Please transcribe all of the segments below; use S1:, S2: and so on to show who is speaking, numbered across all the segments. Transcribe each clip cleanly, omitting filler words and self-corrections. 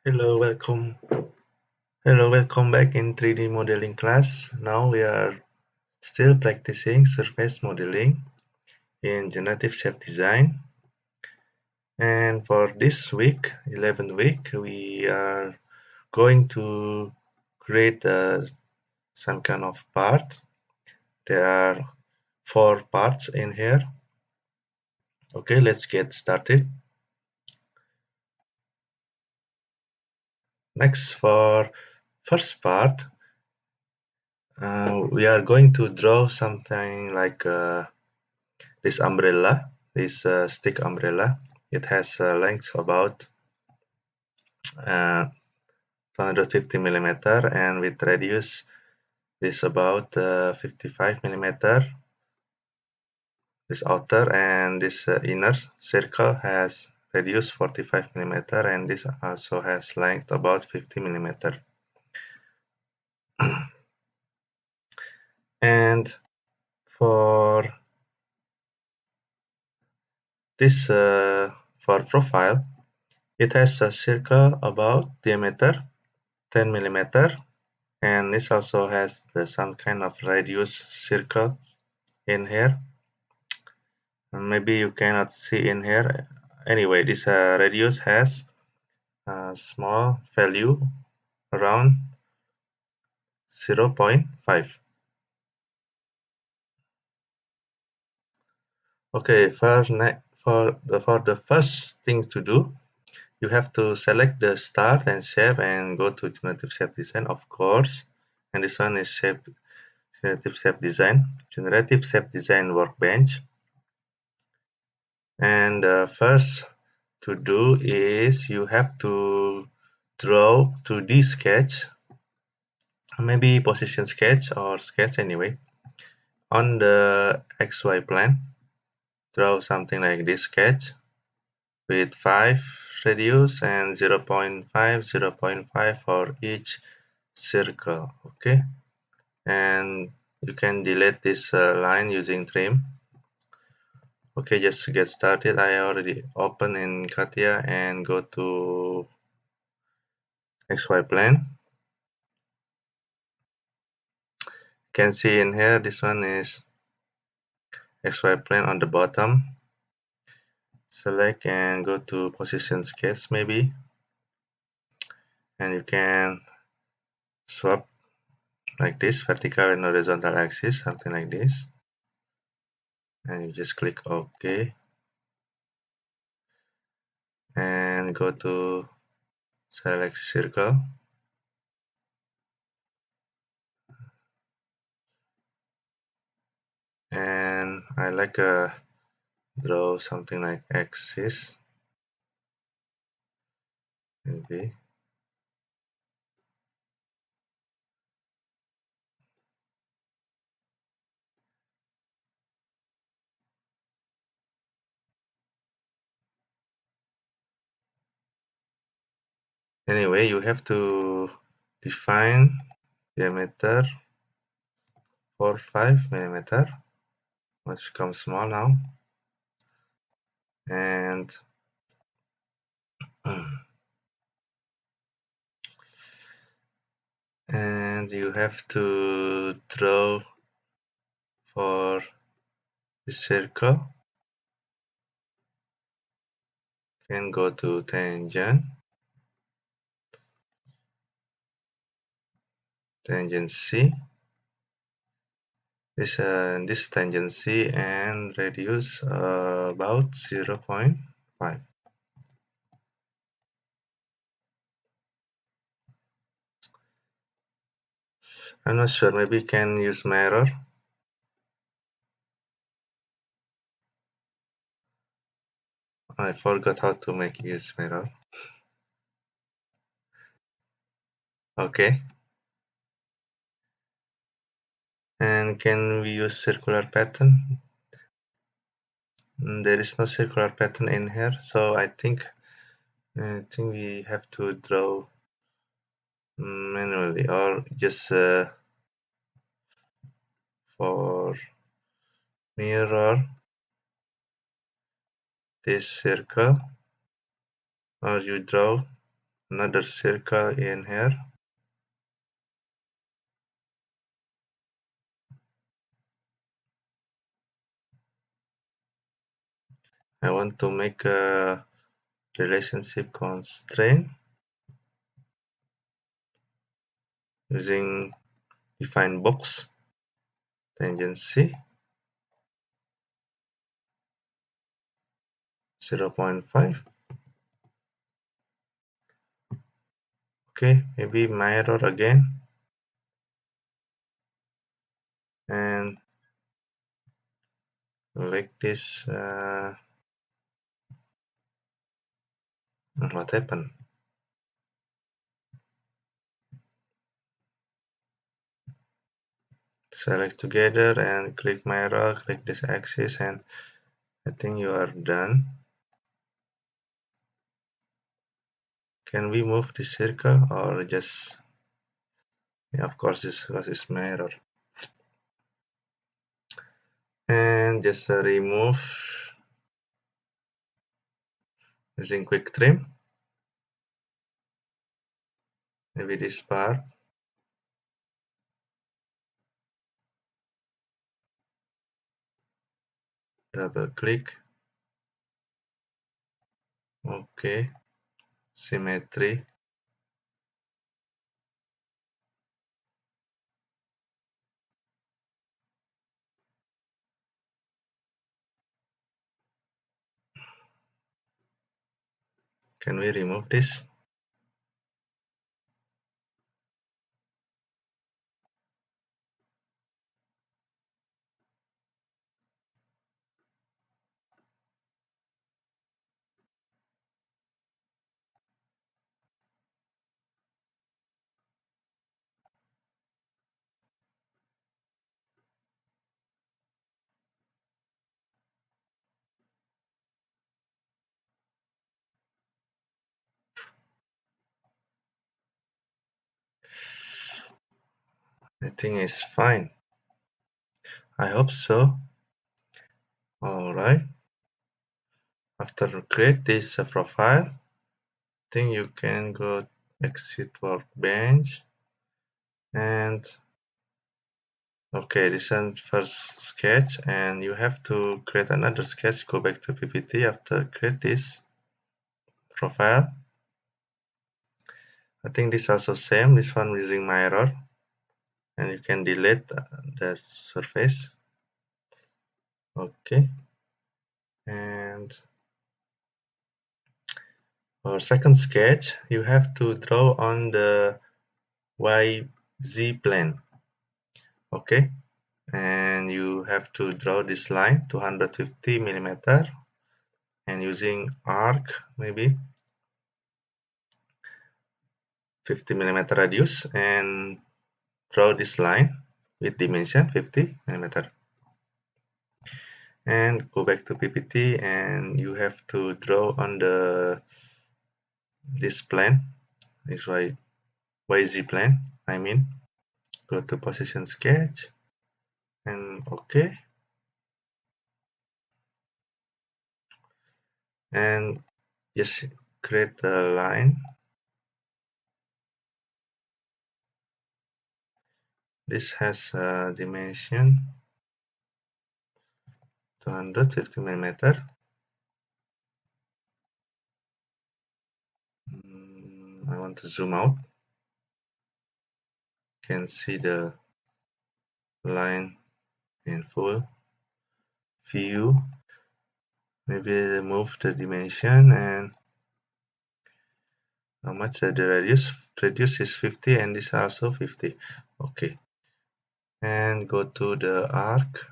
S1: Hello, welcome. Hello, welcome back in 3D modeling class. Now we are still practicing surface modeling in generative shape design. And for this week, 11th week, we are going to create some kind of part. There are 4 parts in here. Okay, let's get started. Next, for first part, we are going to draw something like this umbrella, this stick umbrella. It has a length about 250 millimeter, and with radius is about 55 millimeter. This outer and this inner circle has radius 45 millimeter, and this also has length about 50 millimeter. And for this for profile, it has a circle about diameter 10 millimeter, and this also has some kind of radius circle in here. Maybe you cannot see in here. Anyway, this radius has a small value around 0.5. Okay, for the first thing to do, you have to select the start and shape and go to generative shape design, of course. And this one is generative shape design, generative shape design workbench. And first to do is you have to draw 2D sketch, maybe position sketch or sketch anyway, on the XY plane. Draw something like this sketch with 5 radius and 0.5, 0.5 for each circle. Okay, and you can delete this line using trim. Okay, just to get started, I already open in CATIA and go to XY plane. You can see in here, this one is XY plane on the bottom. Select and go to position sketch maybe, and you can swap like this, vertical and horizontal axis, something like this, and you just click OK and go to select circle, and I like draw something like axis maybe. Anyway, you have to define diameter for 5 millimeter. Let's become small now, and and you have to draw for the circle. You can go to tangent C. This tangent C and radius about 0.5. I'm not sure, maybe you can use mirror. I forgot how to make use mirror. Okay. And can we use circular pattern? There is no circular pattern in here, so I think we have to draw manually, or just for mirror this circle, or you draw another circle in here. I want to make a relationship constraint using define box tangency 0.5. Okay, maybe mirror again, and like this. What happened? Select together and click mirror, click this axis, and I think you are done. Can we move this circle or just, yeah, of course this is mirror. And just remove using quick trim, maybe this part. Double click. Okay, symmetry. Can we remove this? I think it's fine. I hope so. Alright. After create this profile, I think you can go exit workbench, and okay, this is first sketch, and you have to create another sketch. Go back to PPT after create this profile. I think this also same, this one using mirror, and you can delete the surface. Okay, and for second sketch, you have to draw on the YZ plane. Okay, and you have to draw this line 250 millimeter, and using arc maybe 50 millimeter radius, and draw this line with dimension 50 millimeter. And go back to PPT, and you have to draw on this plane, this YZ plane. I mean, go to position sketch, and okay, and just create a line. This has a dimension 250 millimeter. I want to zoom out. Can see the line in full view. Maybe remove the dimension, and how much the radius? Radius is 50, and this also 50. Okay, and go to the arc.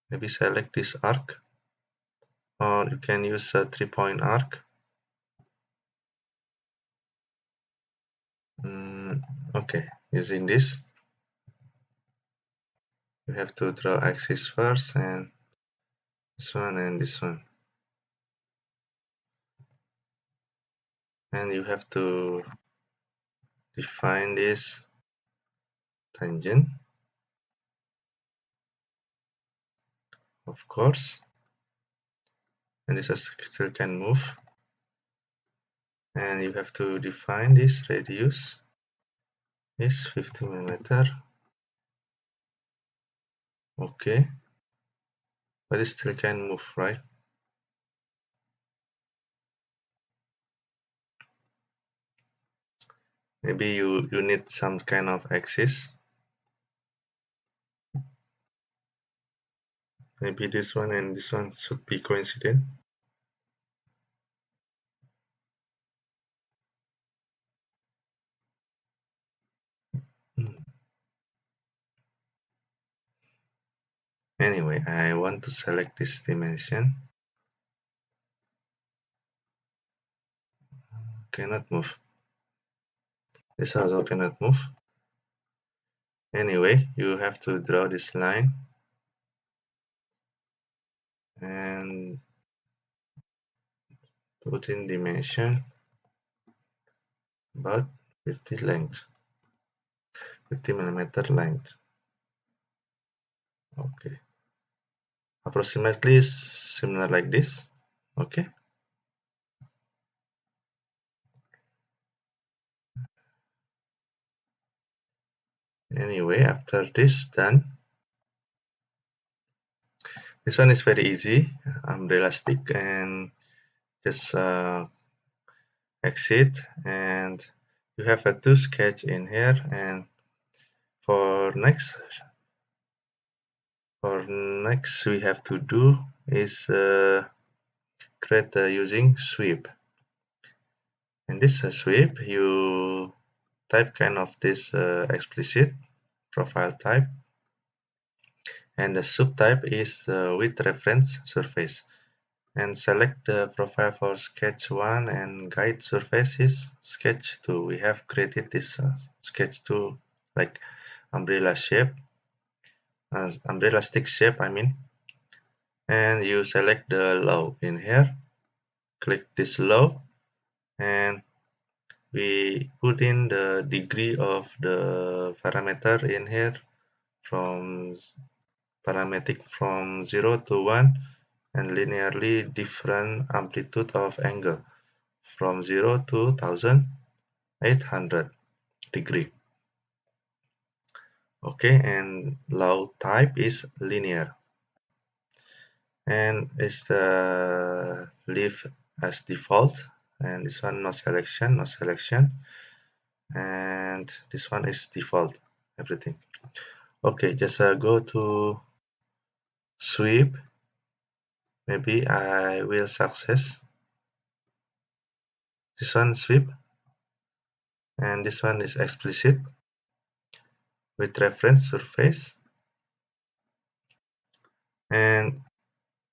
S1: Maybe select this arc, or you can use a 3-point arc. Okay, using this, you have to draw axis first, and this one and this one, and you have to define this tangent, of course, and this still can move. and you have to define this radius is 50 millimeter. Okay, but it still can move, right? Maybe you need some kind of axis. Maybe this one and this one should be coincident. Hmm. Anyway, I want to select this dimension. Cannot move. This also cannot move. Anyway, you have to draw this line and put in dimension about 50 length, 50 millimeter length. Okay, approximately similar like this. Okay, anyway, after this done, this one is very easy. Umbrella stick and just exit, and you have a two sketch in here. And for next we have to do is create using sweep. In this sweep, you type kind of this explicit profile type, and the subtype is with reference surface. And select the profile for sketch 1 and guide surface is sketch 2. We have created this sketch 2 like umbrella shape, umbrella stick shape I mean. And you select the low in here, click this low, and we put in the degree of the parameter in here from parametric from 0 to 1, and linearly different amplitude of angle from 0 to 1800 degree. Okay, and low type is linear, and is the leave as default, and this one no selection, and this one is default everything. Okay, just go to sweep. Maybe I will success this one sweep, and this one is explicit with reference surface, and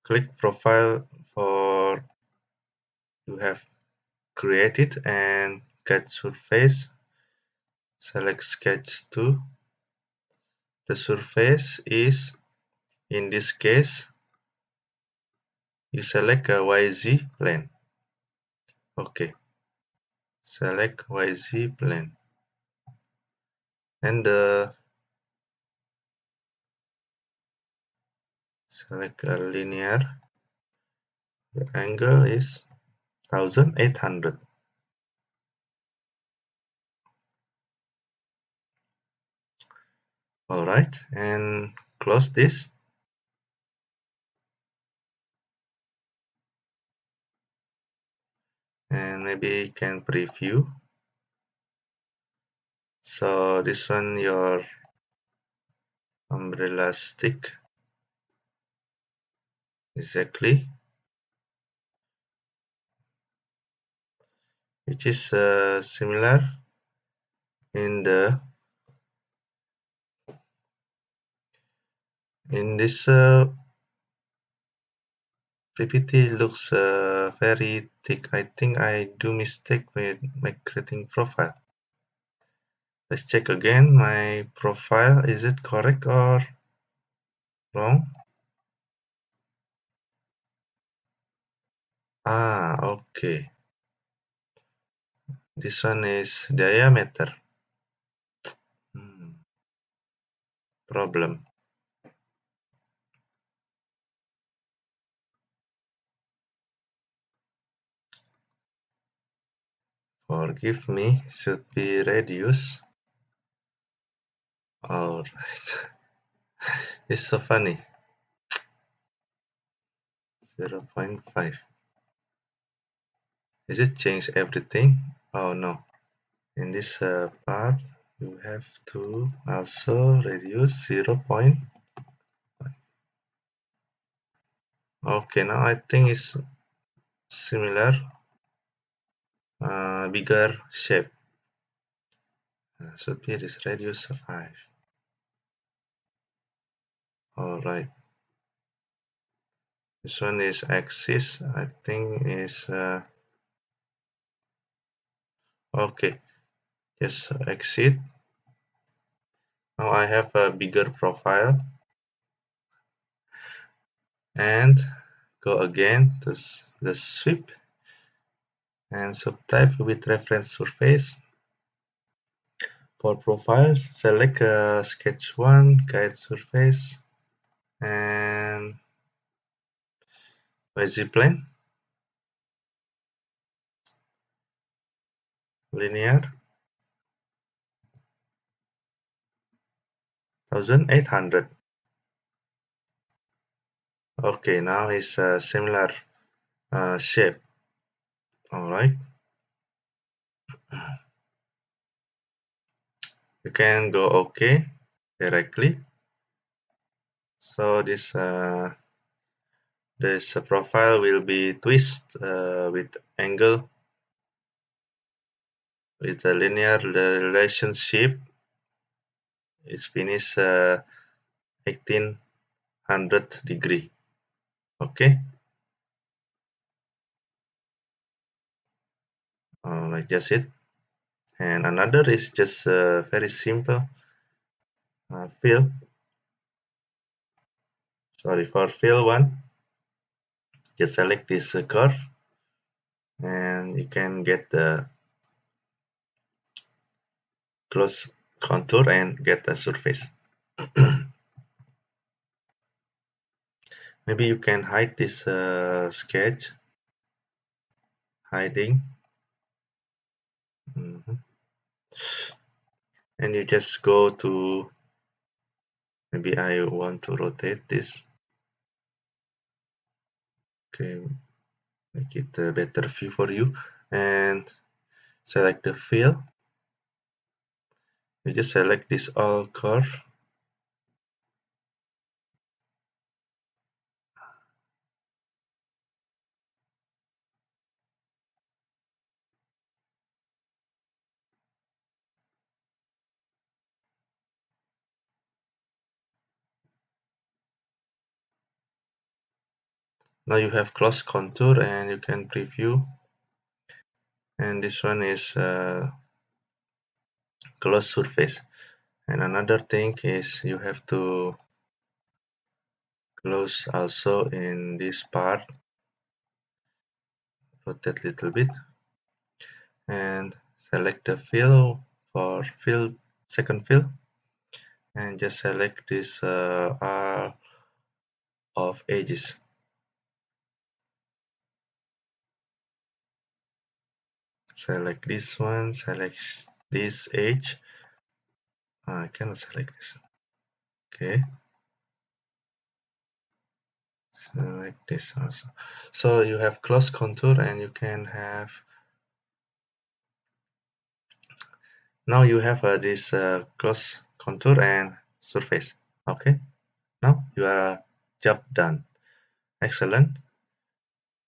S1: click profile for you have created, and get surface, select sketch 2. The surface is, in this case, you select a YZ plane. Okay, select YZ plane, and the select a linear. The angle is 1800. All right, and close this. And maybe you can preview. So this one your umbrella stick exactly, which is similar in the in this PPT looks very thick. I think I do mistake with my creating profile. Let's check again my profile. Is it correct or wrong? Ah, okay. This one is diameter. Hmm, problem. forgive me, should be radius. Alright. It's so funny. 0.5. Is it change everything? Oh no. In this part, you have to also reduce 0. Okay, now I think it's similar, bigger shape. Should be this radius 5. Alright. This one is axis. I think is okay. Just exit. Now I have a bigger profile and go again to the sweep and subtype with reference surface. For profiles, select sketch 1, guide surface, and plane, linear, 1800. Okay, now it's a similar shape. Alright. You can go OK directly. So this profile will be twist with angle with a linear relationship is finished 1800 degree. Okay, like just it. And another is just very simple fill. Sorry, for fill one, just select this curve and you can get the close contour and get the surface. Maybe you can hide this sketch, hiding. Mhm. And you just go to, maybe I want to rotate this. Okay, make it a better view for you and select the fill. You just select this all curve. Now you have close contour and you can preview. And this one is close surface. And another thing is you have to close also in this part, rotate a little bit and select the fill for fill, second fill, and just select this R of edges. Select this one, select this edge. I cannot select this. Okay, select this also. So you have close contour and you can have, now you have this close contour and surface. Okay, now you are job done. Excellent.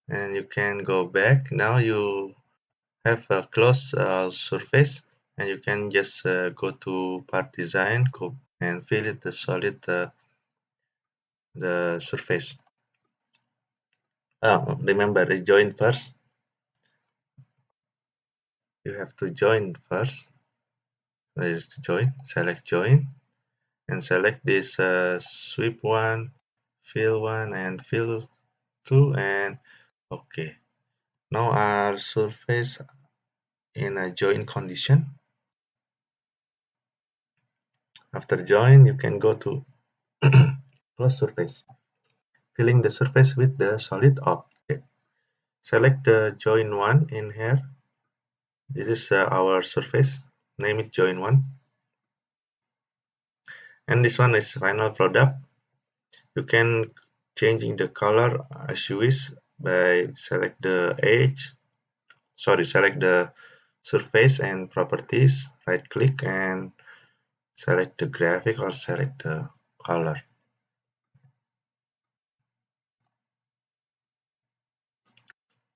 S1: And you can go back. Now you have a close surface and you can just go to part design, go and fill it the solid the surface. Remember, join first. You have to join first. There's join. Select join and select this sweep one, fill one, and fill two, and okay. Now our surface in a join condition. After join, you can go to close surface, filling the surface with the solid object. Select the join one in here This is our surface. Name it join one. And this one is final product. You can changing the color as you wish by select the edge. Sorry, select the surface and properties. Right click and select the graphic or select the color.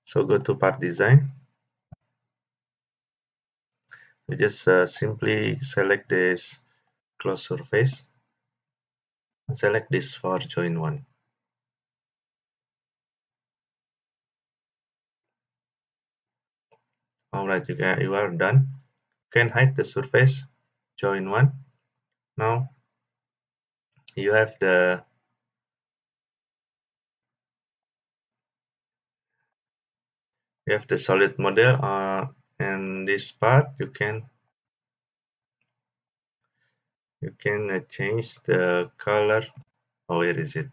S1: So go to part design. You just simply select this closed surface. Select this for join one. Alright, you are done. You can hide the surface. Join one. Now you have the solid model. And this part you can change the color. Oh, where is it?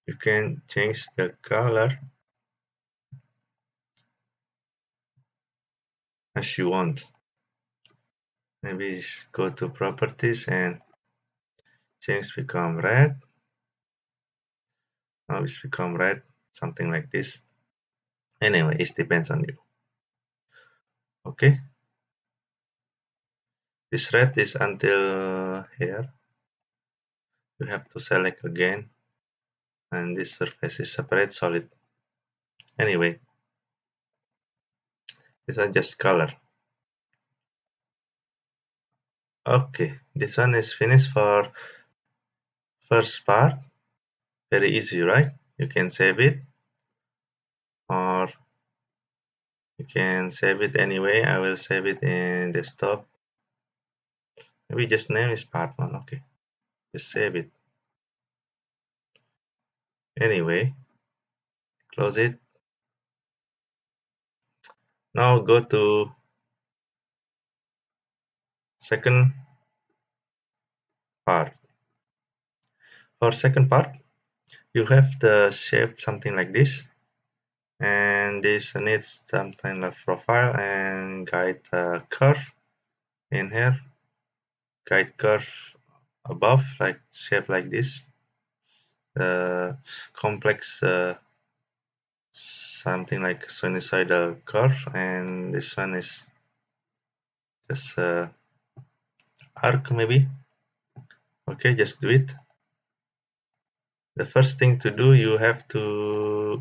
S1: You can change the color as you want. Maybe go to properties and change become red. Now it's become red, something like this. Anyway, it depends on you. Okay, this red is until here. You have to select again, and this surface is separate solid. Anyway, these are just color. Okay, this one is finished for first part. Very easy, right? You can save it, or you can save it anyway. I will save it in desktop. Maybe just name is part one. Okay, just save it. Anyway, close it. Now go to second part. For second part, you have the shape something like this, and this needs some kind of profile and guide curve in here. Guide curve above, like shape like this. Complex something like sinusoidal curve, and this one is just arc maybe. Okay, just do it. The first thing to do you have to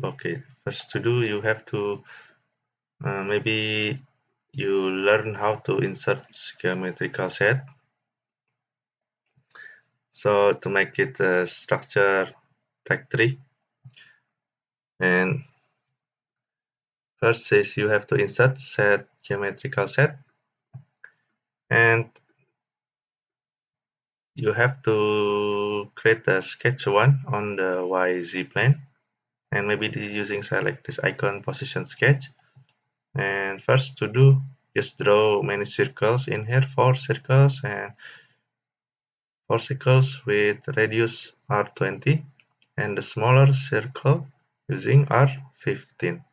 S1: maybe you learn how to insert geometrical set. So to make it a structure tag tree, and first is you have to insert set geometrical set, and you have to create a sketch one on the YZ plane, and maybe using select this icon position sketch. And first to do, just draw many circles in here, 4 circles, and 4 circles with radius R20, and the smaller circle using R15.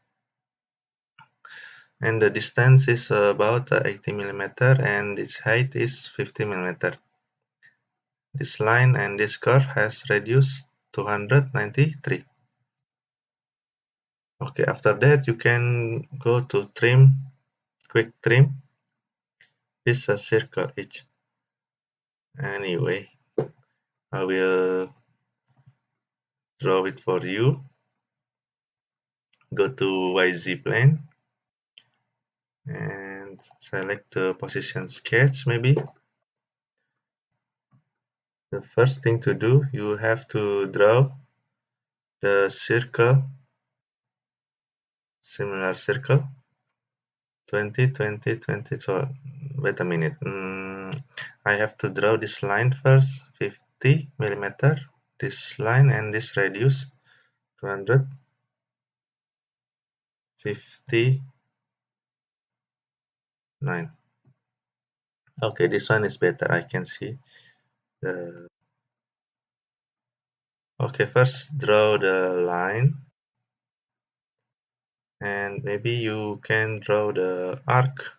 S1: And the distance is about 80 millimeter, and its height is 50 millimeter. This line and this curve has radius 293. Okay, after that you can go to trim, quick trim. This is a circle each. Anyway, I will draw it for you. Go to YZ plane and select the position sketch maybe. The first thing to do, you have to draw the circle, similar circle, 20, 20, 20. So wait a minute. I have to draw this line first, 50 millimeter, this line and this radius, 259. Okay, this one is better. I can see the Okay, first draw the line, and maybe you can draw the arc,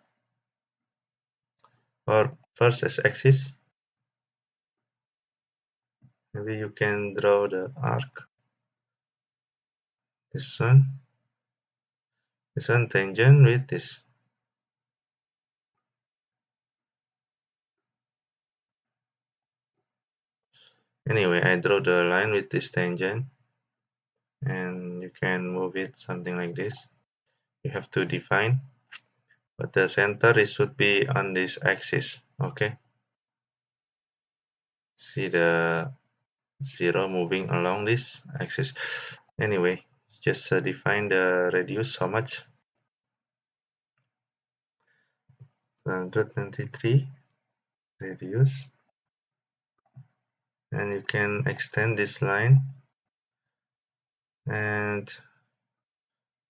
S1: or first as axis. Maybe you can draw the arc. This one tangent with this. Anyway, I draw the line with this tangent, and you can move it something like this. You have to define, but the center it should be on this axis. Okay, see the zero moving along this axis. Anyway, just define the radius. How much? 123 radius, and you can extend this line. And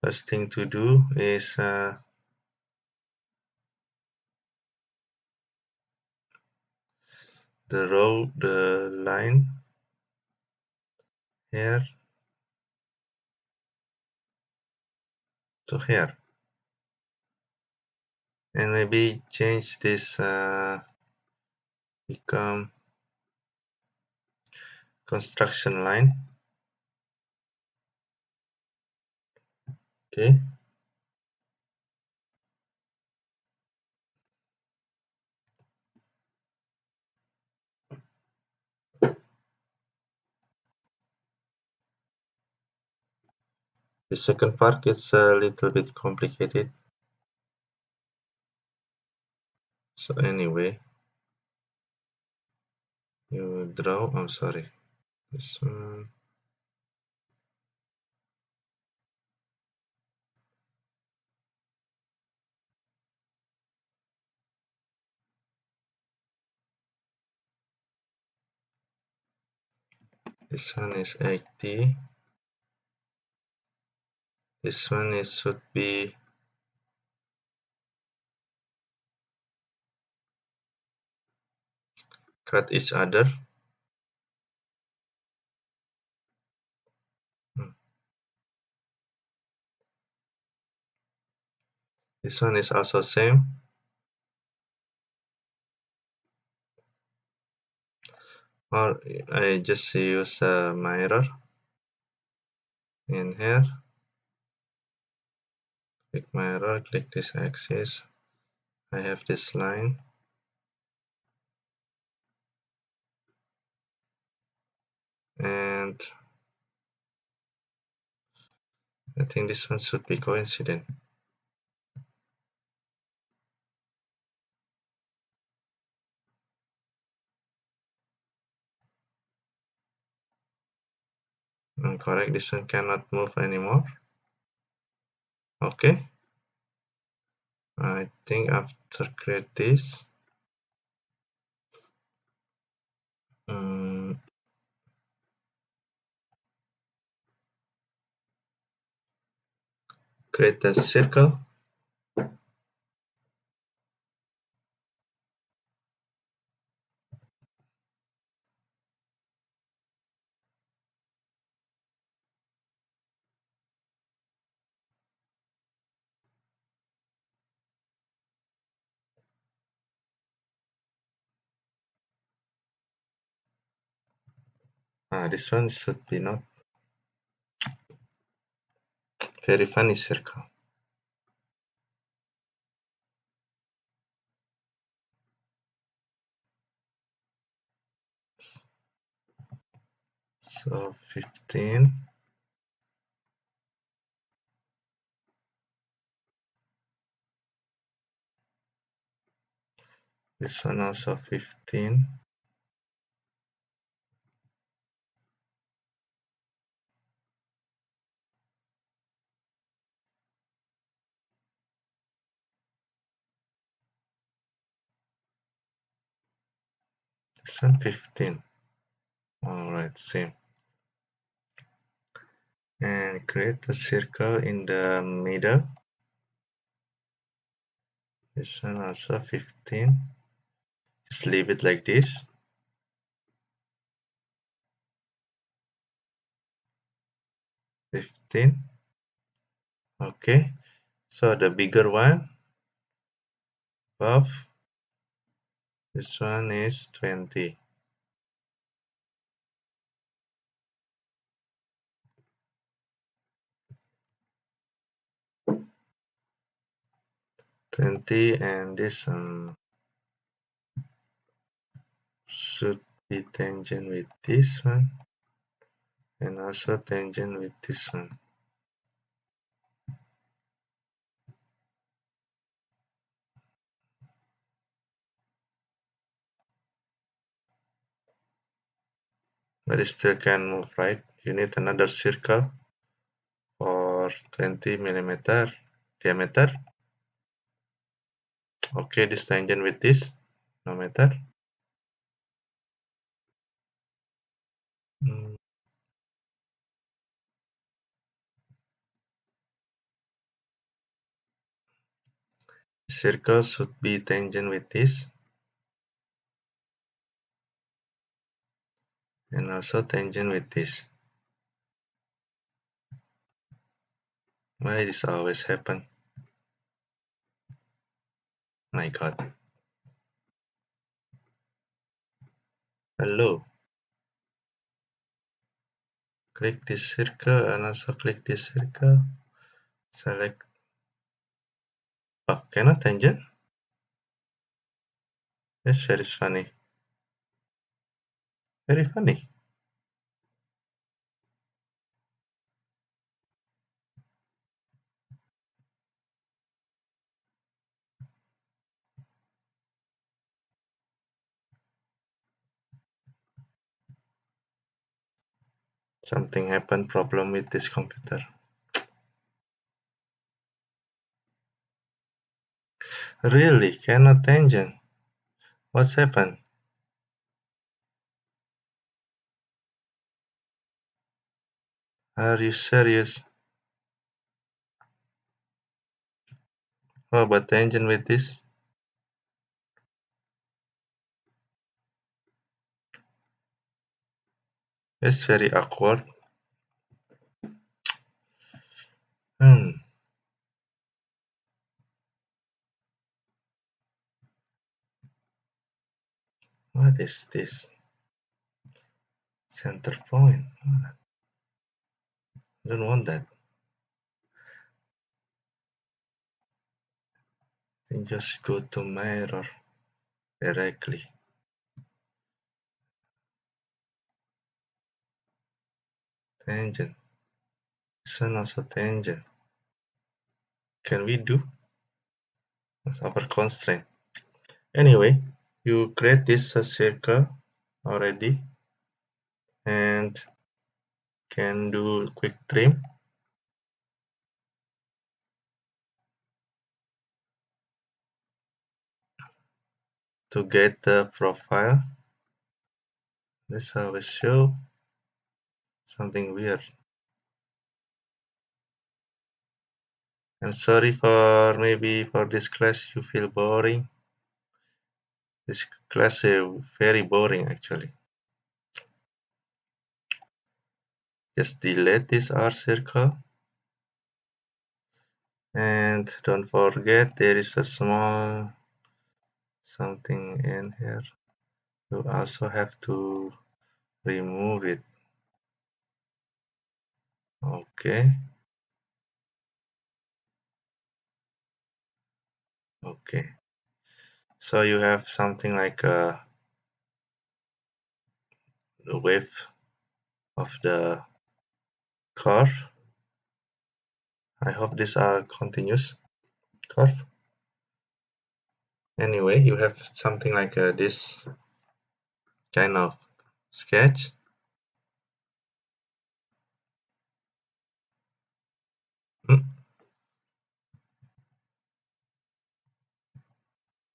S1: first thing to do is draw the line here to here, and maybe change this become construction line. Okay, the second part is a little bit complicated. So anyway, you draw. I'm sorry. This one. This one is 80. This one is should be cut each other. Hmm. This one is also same. Or I just use a mirror in here. Click mirror, click this axis. I have this line. And I think this one should be coincident. Correct, this one cannot move anymore. Okay, I think after create this, create a circle. This one should be not very funny circle. So 15. This one also 15. This one 15. Alright, same. And create a circle in the middle. This one also 15. Just leave it like this. 15. Okay, so the bigger one above, this one is 20. And this should be tangent with this one and also tangent with this one. But it still can move, right? You need another circle for 20 millimeter diameter. Okay, this tangent with this, no matter. Circle should be tangent with this and also tangent with this. Why this always happen? My god. Hello. Click this circle and also click this circle. Select. Oh, cannot tangent? That's very funny. Very funny. Something happened, problem with this computer. Really? Cannot tangent? What's happened? Are you serious? How about tangent with this? It's very awkward. What is this? Center point. I don't want that. Then just go to mirror directly. Tangent. This one also tangent. Can we do? That's our constraint. Anyway, you create this circle already and can do quick trim to get the profile. This how we show something weird. I'm sorry for maybe for this class you feel boring. This class is very boring actually. Just delete this R circle. And don't forget there is a small something in here. You also have to remove it. Okay. Okay. So you have something like the width of the curve. I hope these are continuous curve. Anyway, you have something like this kind of sketch.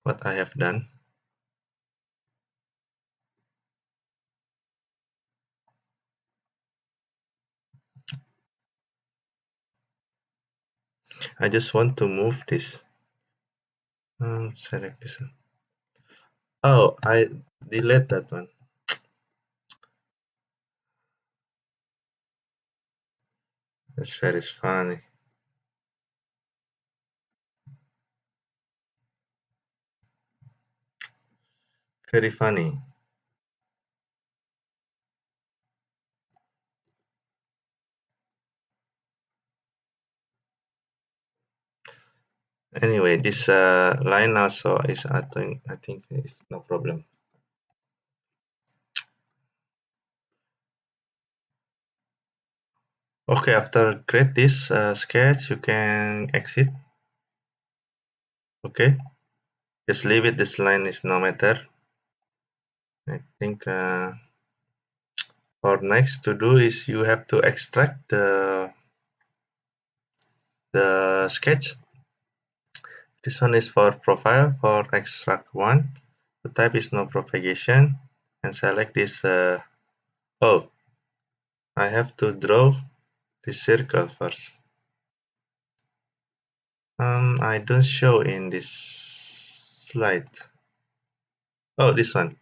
S1: What I have done. I just want to move this. Select this one. Oh, I delete that one. That's very funny. Very funny. Anyway, this line also is I think is no problem. Okay, after create this sketch, you can exit. Okay, just leave it. This line is no matter. I think for next to do is you have to extract the sketch. This one is for profile. For extract one, the type is no propagation, and select this. Oh, I have to draw this circle first. I don't show in this slide. Oh, this one.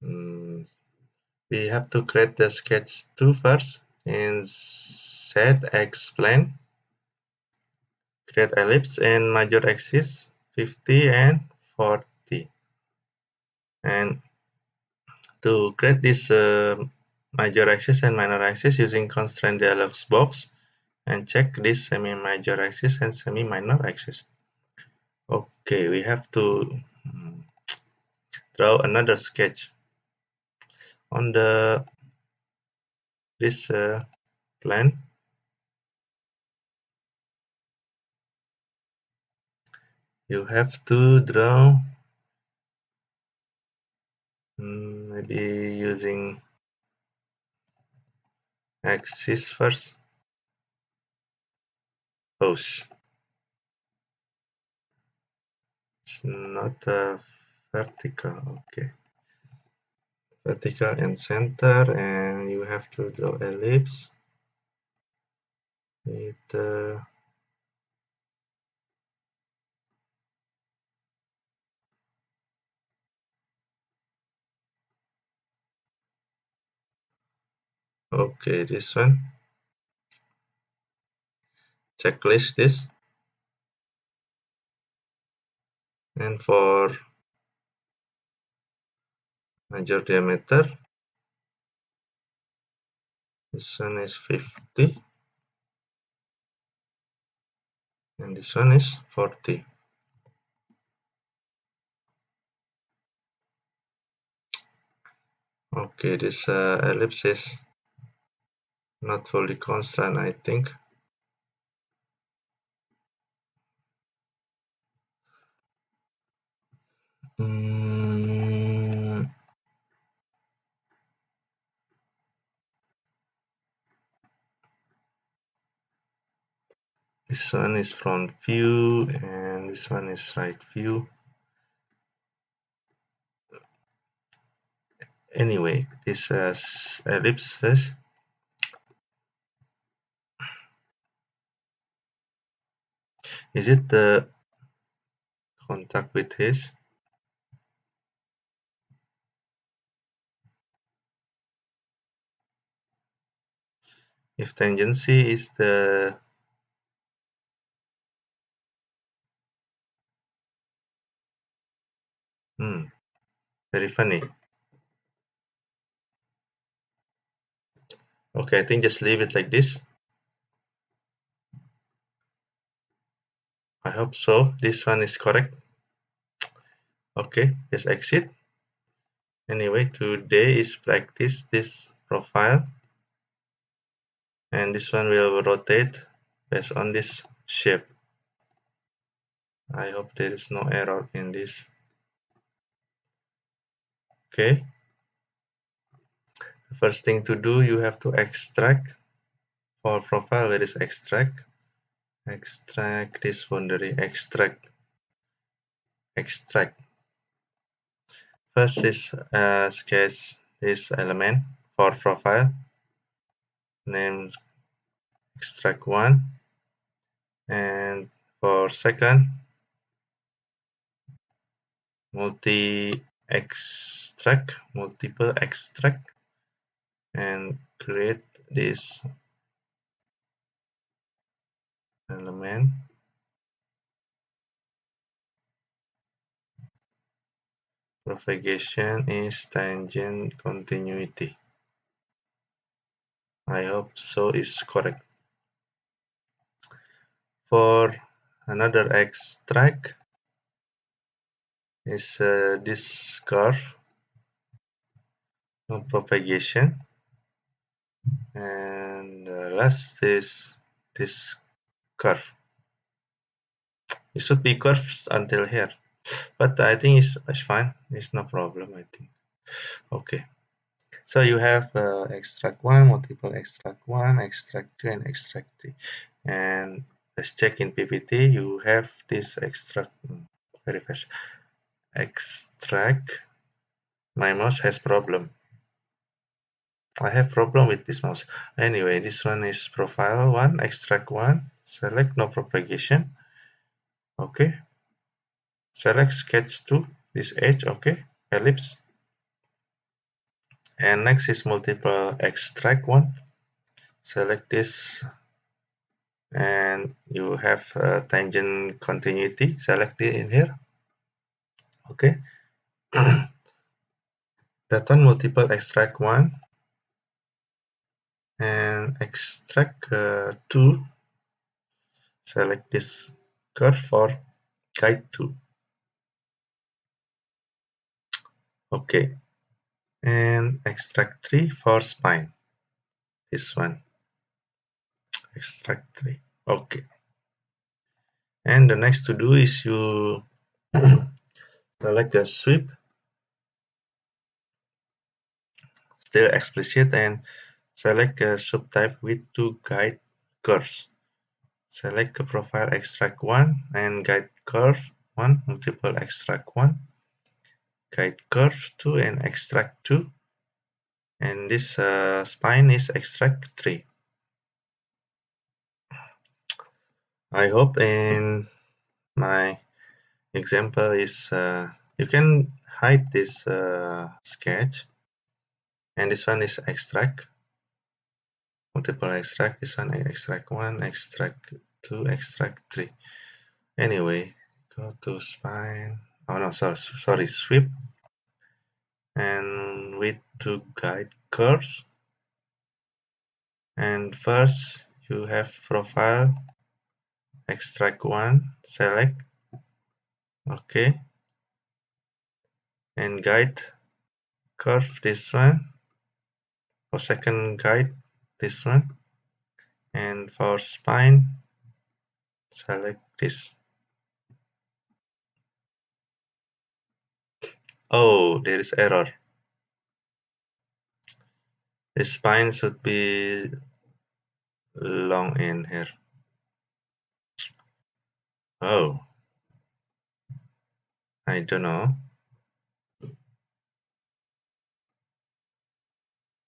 S1: Mm, we have to create the sketch 2 first. In set X plane, create ellipse and major axis 50 and 40. And to create this major axis and minor axis using constraint dialog box, and check this semi-major axis and semi-minor axis. Okay, we have to draw another sketch on the this plan. You have to draw maybe using axis first. Pose. It's not vertical. Okay, vertical and center, and you have to draw ellipse with okay, this one. Checklist this, and for major diameter, this one is 50, and this one is 40. Okay, this ellipse is not fully constant, I think. Mm, this one is front view, and this one is right view. Anyway, this ellipses is it the contact with his? If tangency is the very funny. Okay, I think just leave it like this. I hope so. This one is correct. Okay, just exit. Anyway, today is practice this profile, and this one will rotate based on this shape. I hope there is no error in this. Okay, the first thing to do, you have to extract. For profile, where is extract? Extract this boundary. Extract. First is sketch this element for profile. Name extract one, and for second, multiple extract, and create this element, propagation is tangent continuity. I hope so is correct. For another extract is this curve propagation, and last is this curve. It should be curves until here, but I think it's fine. It's no problem, I think. Okay, so you have extract 1, multiple extract 1, extract 2, and extract 3. And let's check in PPT. You have this extract very fast. Extract. My mouse has problem. I have problem with this mouse. Anyway, this one is profile 1, extract 1. Select no propagation. Okay. Select sketch 2, this edge. Okay. Ellipse. And next is multiple extract 1. Select this, and you have tangent continuity. Select it in here. Okay. That one multiple extract 1 and extract 2. Select this curve for guide 2. Okay. And extract 3 for spine. This one. Extract 3. Okay. And the next to do is you select a sweep, still explicit, and select a subtype with 2 guide curves. Select a profile extract 1 and guide curve 1, multiple extract 1, guide curve 2, and extract 2. And this spine is extract 3. I hope in my example is you can hide this sketch, and this one is extract, multiple extract, this one extract 1, extract 2, extract 3. Anyway, go to spine, oh no, sorry, sweep, and with 2 guide curves. And first you have profile extract 1, select, okay, and guide curve this one, for second guide this one, and for spine select this. Oh, there is error. The spine should be long in here. Oh, I don't know.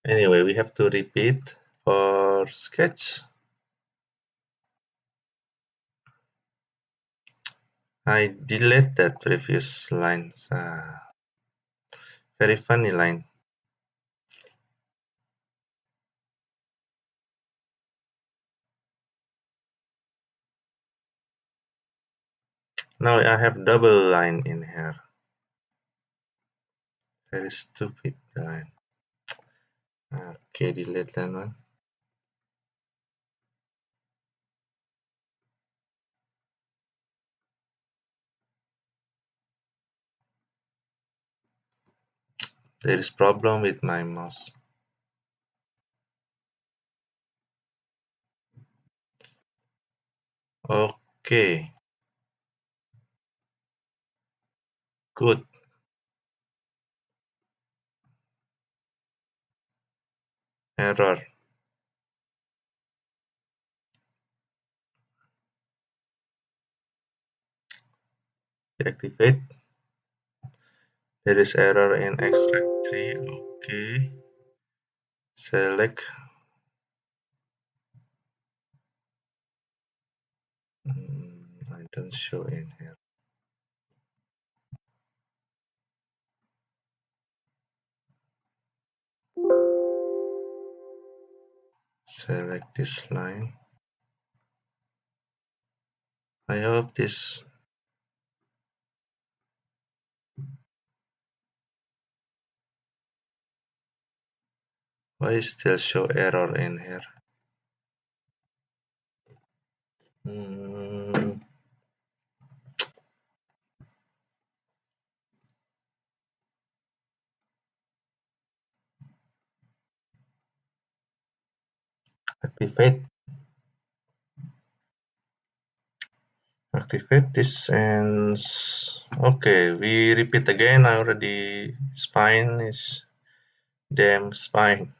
S1: Anyway, we have to repeat for sketch. I delete that previous lines. Very funny line. Now I have double line in here. Very stupid line. Okay, delete that one. There is problem with my mouse. Okay, good. Error. Deactivate. There is error in extract 3. Okay. Select. I don't show in here. Select this line. I hope this. Why still show error in here? Hmm, activate activate this and okay, we repeat again. I already spine is damn spine.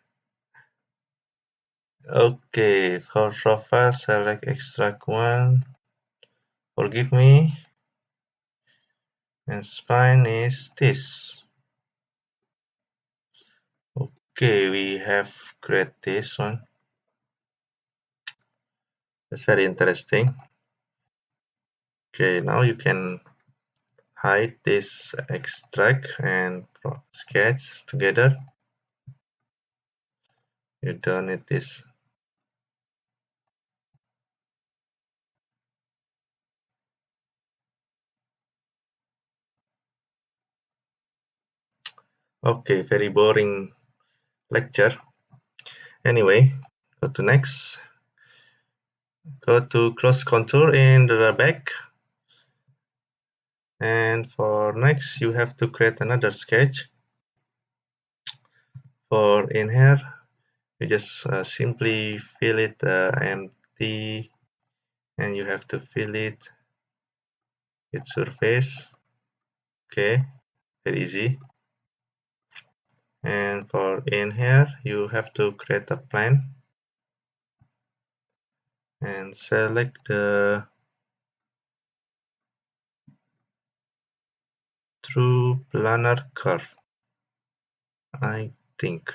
S1: Okay, for profile select extract one. Forgive me. And spine is this. Okay, we have create this one. That's very interesting. Okay, now you can hide this extract and sketch together. You don't need this. Okay, very boring lecture. Anyway, go to next. Go to cross contour in the back. And for next, you have to create another sketch. For in here, you just simply fill it empty, and you have to fill it with surface. Okay, very easy. And for in here, you have to create a plane and select the true planar curve. I think,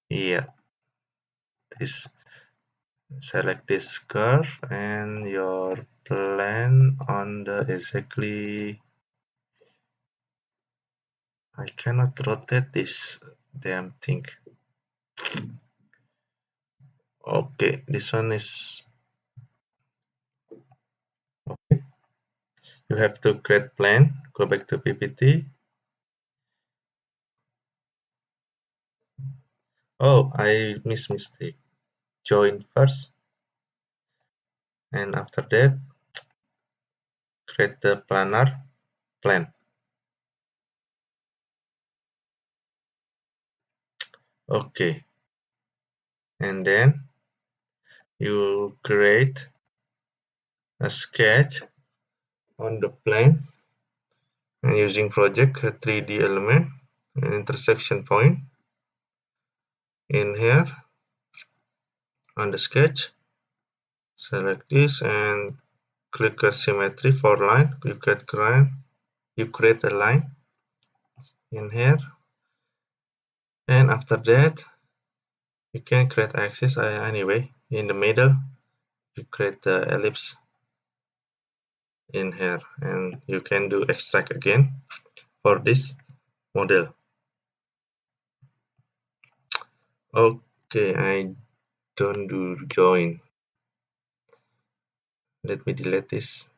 S1: yeah, this select this curve and your plane on the exactly. I cannot rotate this damn thing. Okay, this one is okay. You have to create plane. Go back to PPT. Oh, I mistake. Join first, and after that, create the planar plane. Okay, and then you create a sketch on the plane and using project a 3D element, an intersection point in here on the sketch. Select this and click a symmetry for line. You create a line in here, and after that you can create axis anyway. In the middle, you create the ellipse in here, and you can do extract again for this model. Okay, I don't do join. Let me delete this.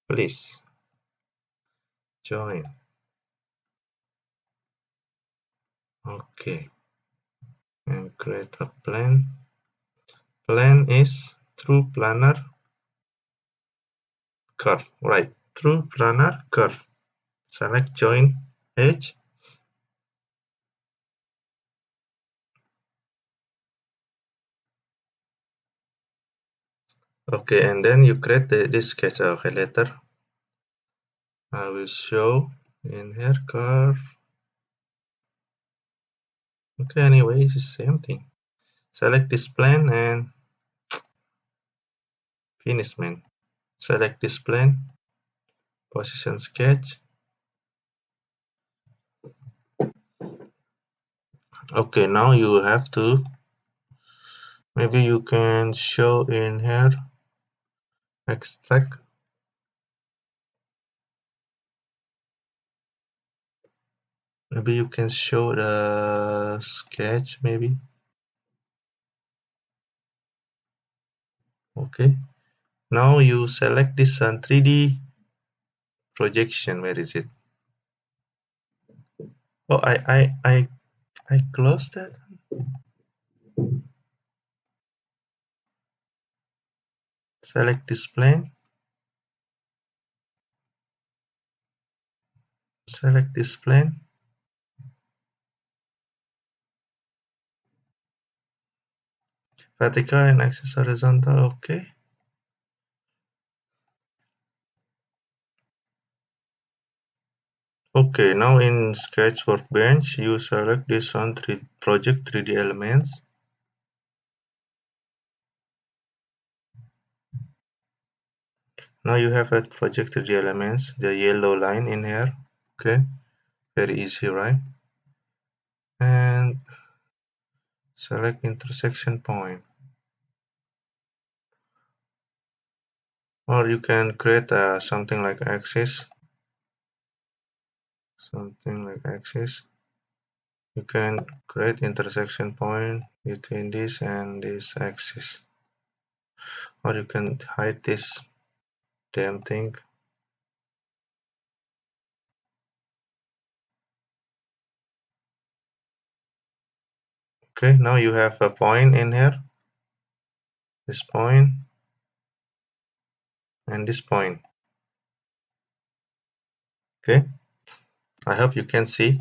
S1: Please join. Okay, and create a plane. Plane is true planar curve, right? True planar curve. Select join edge. Okay, and then you create this sketch. Okay, later I will show in here curve. Okay, anyway, it's the same thing. Select this plane and finish, man. Select this plane, position sketch. Okay, now you have to, maybe you can show in here, extract. Maybe you can show the sketch, maybe. Okay, now you select this 3D projection. Where is it? Oh, I closed that. Select this plane. Select this plane. Vertical and axis horizontal. Okay. Okay, now in Sketch Workbench, you select this on project 3D elements. Now you have a project 3D elements, the yellow line in here. Okay, very easy, right? And select intersection point. Or you can create something like axis. Something like axis. You can create intersection point between this and this axis. Or you can hide this damn thing. Okay, now you have a point in here. This point and this point. Okay, I hope you can see.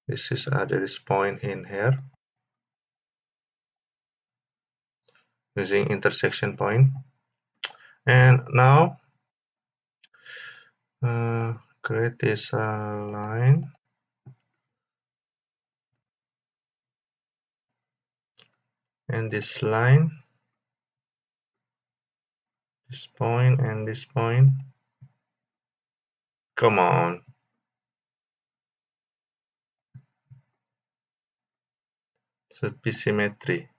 S1: This is there is point in here using intersection point. And now create this line and this line, this point and this point. Come on. Should be symmetry.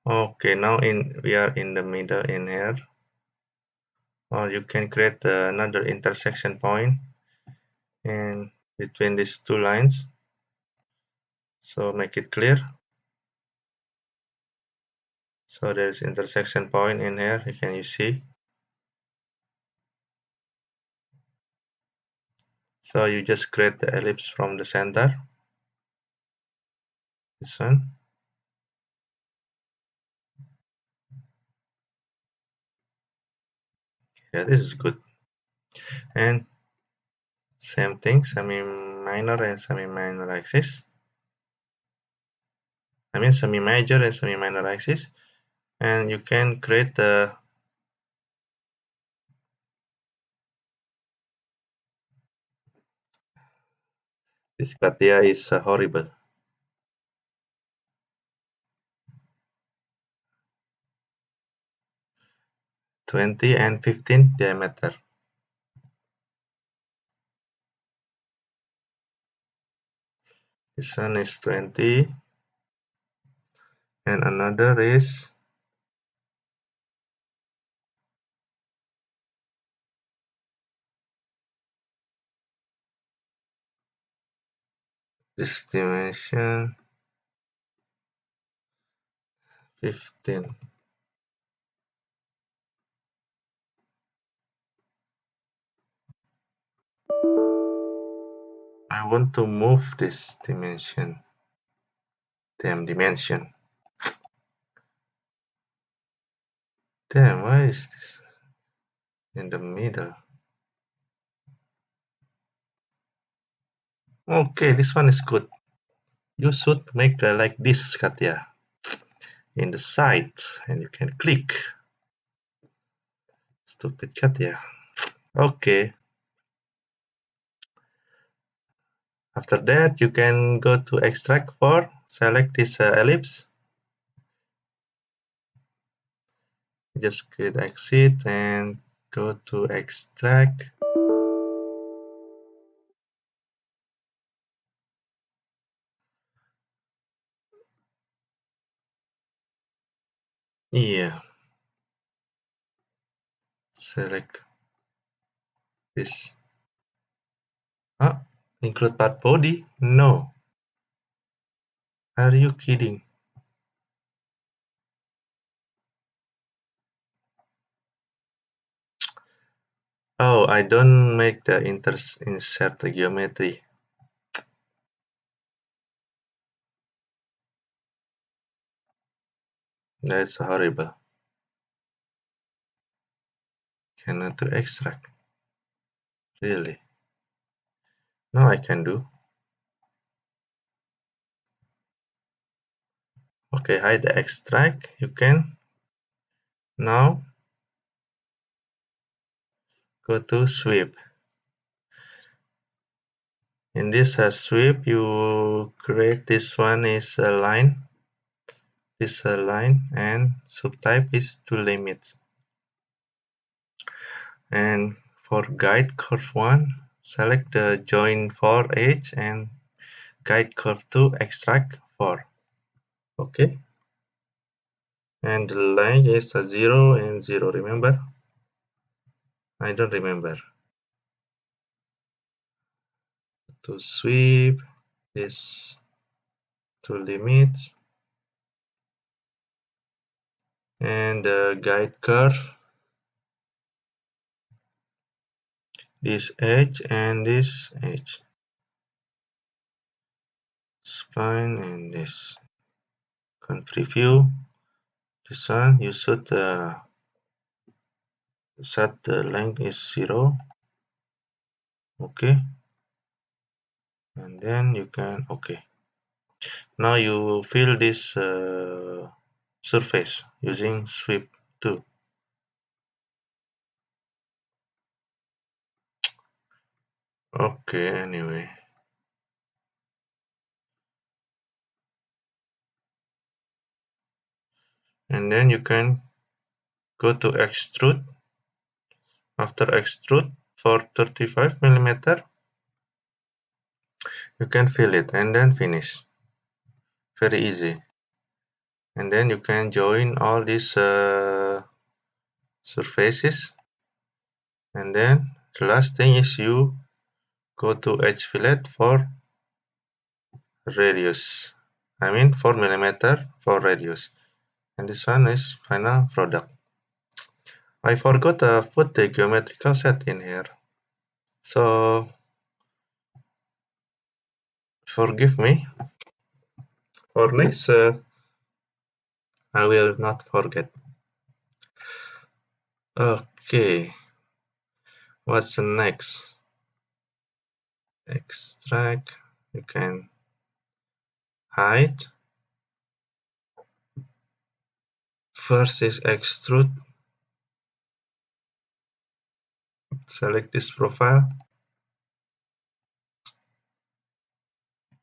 S1: Okay, now we are in the middle in here. Or you can create another intersection point in between these two lines. So make it clear. So there's intersection point in here. Can you see? So you just create the ellipse from the center. This one. Yeah, this is good. And same thing, semi-minor and semi-minor axis. I mean semi-major and semi-minor axis. And you can create the this CATIA is horrible. 20 and 15 diameter. This one is 20 and another is this dimension 15. I want to move this dimension. Damn dimension. Damn, why is this in the middle? Okay, this one is good. You should make like this, Katya, in the side, and you can click. Stupid Katya. Okay. After that, you can go to extract for, select this ellipse. Just click exit and go to extract. Yeah. Select this. Include part body? No. Are you kidding? Oh, I don't make the insert the geometry. That's horrible. Cannot to extract. Really? No, I can do. Okay, hide the extract. You can. Now go to sweep. In this sweep, you create this one is a line. This a line and subtype is to limits. And for guide curve 1, select the join for edge and guide curve 2 extract 4. Okay. And the line is a 0 and 0. Remember? I don't remember. To sweep this to limits and the guide curve this edge and this edge. Spine and this. Can preview this one. You should set the length is 0. Okay. And then you can okay. Now you fill this surface using sweep 2. Okay, anyway. And then you can go to extrude. After extrude for 35 millimeter, you can fill it and then finish. Very easy. And then you can join all these surfaces. And then the last thing is you go to edge fillet for radius. I mean 4 millimeter for radius. And this one is final product. I forgot to put the geometrical set in here. So forgive me. For next, I will not forget. Okay, what's the next? Extract. You can hide. First is extrude. Select this profile.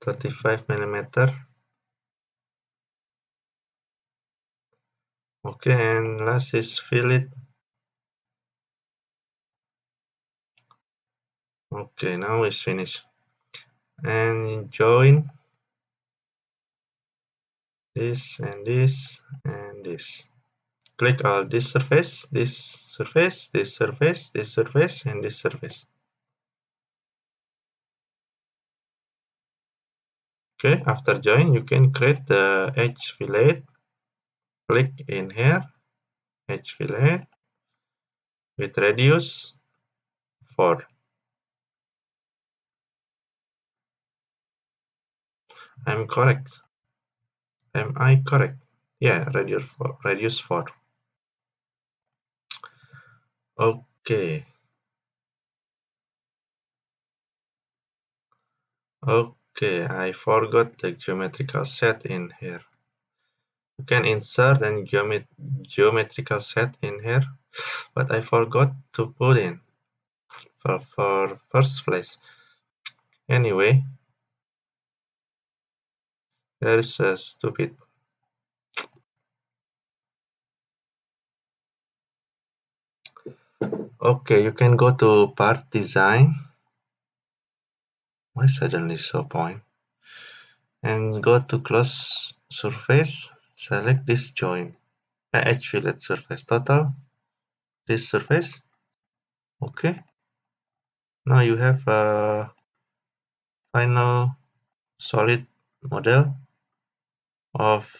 S1: 35 millimeter. Okay, and last is fillet. Okay, now it's finished. And join this and this and this. Click on this surface, this surface, this surface, this surface, and this surface. Okay, after join, you can create the edge fillet. Click in here, edge fillet with radius 4. I'm correct. Am I correct? Yeah, radius 4. Okay. Okay, I forgot the geometrical set in here. You can insert and geometrical set in here, but I forgot to put in for first place. Anyway, there is a stupid. Okay, you can go to part design. Why suddenly so point? And go to close surface. Select this join. Edge fillet surface total. This surface. Okay. Now you have a final solid model. of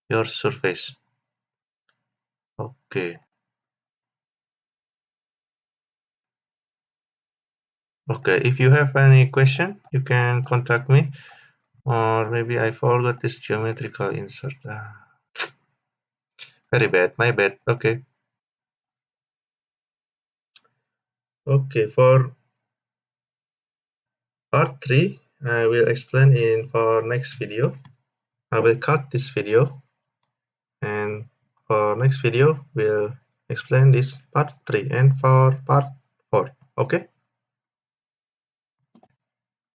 S1: your surface. Okay. Okay, if you have any question, you can contact me. Or maybe I forgot this geometrical insert. Very bad, my bad. Okay. Okay, for part 3, I will explain in for next video. I will cut this video, and for next video, we'll explain this part 3 and for part 4. Okay?